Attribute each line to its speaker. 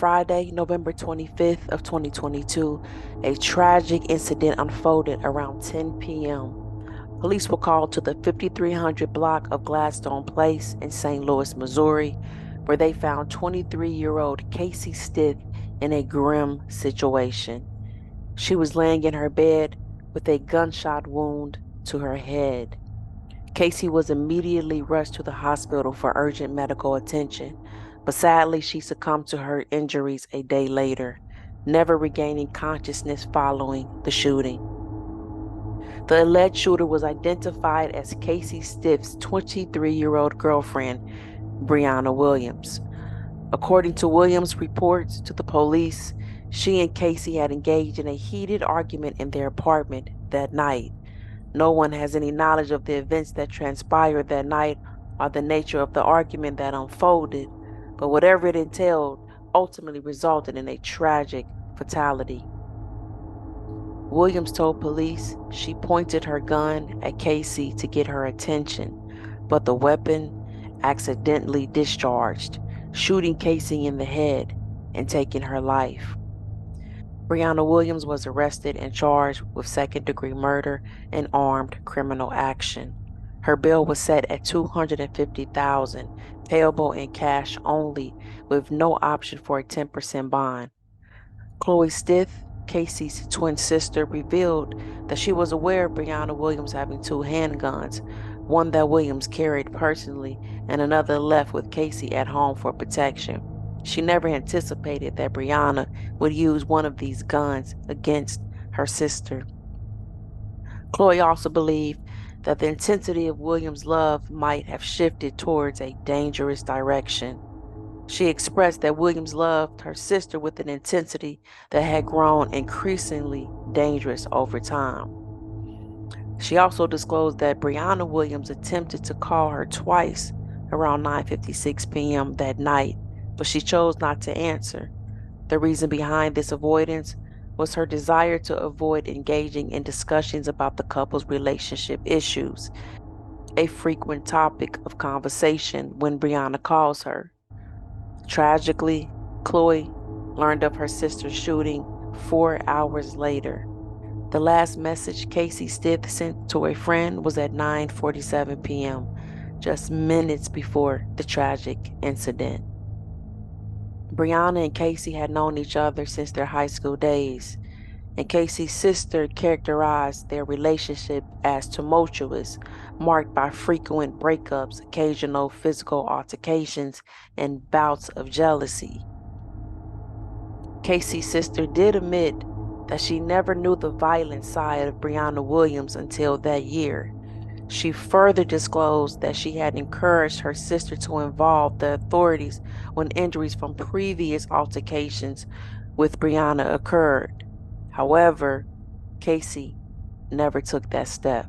Speaker 1: Friday, November 25th of 2022, a tragic incident unfolded around 10 p.m. Police were called to the 5300 block of Gladstone Place in St. Louis, Missouri, where they found 23-year-old Casey Stith in a grim situation. She was laying in her bed with a gunshot wound to her head. Casey was immediately rushed to the hospital for urgent medical attention, but sadly she succumbed to her injuries a day later, never regaining consciousness following the shooting. The alleged shooter was identified as Casey Stiff's 23-year-old girlfriend, Brianna Williams. According to Williams' reports to the police, she and Casey had engaged in a heated argument in their apartment that night. No one has any knowledge of the events that transpired that night or the nature of the argument that unfolded, but whatever it entailed ultimately resulted in a tragic fatality. Williams told police she pointed her gun at Casey to get her attention, but the weapon accidentally discharged, shooting Casey in the head and taking her life. Brianna Williams was arrested and charged with second-degree murder and armed criminal action. Her bail was set at $250,000, payable in cash only, with no option for a 10% bond. Chloe Stith, Casey's twin sister, revealed that she was aware of Brianna Williams having two handguns, one that Williams carried personally and another left with Casey at home for protection. She never anticipated that Brianna would use one of these guns against her sister. Chloe also believed that the intensity of Williams' love might have shifted towards a dangerous direction. She expressed that Williams loved her sister with an intensity that had grown increasingly dangerous over time. She also disclosed that Brianna Williams attempted to call her twice around 9:56 p.m. that night, but she chose not to answer. The reason behind this avoidance was her desire to avoid engaging in discussions about the couple's relationship issues, a frequent topic of conversation when Brianna calls her. Tragically, Chloe learned of her sister's shooting 4 hours later. The last message Casey Stith sent to a friend was at 9:47 p.m., just minutes before the tragic incident. Brianna and Casey had known each other since their high school days, and Casey's sister characterized their relationship as tumultuous, marked by frequent breakups, occasional physical altercations, and bouts of jealousy. Casey's sister did admit that she never knew the violent side of Brianna Williams until that year. She further disclosed that she had encouraged her sister to involve the authorities when injuries from previous altercations with Brianna occurred. However, Casey never took that step.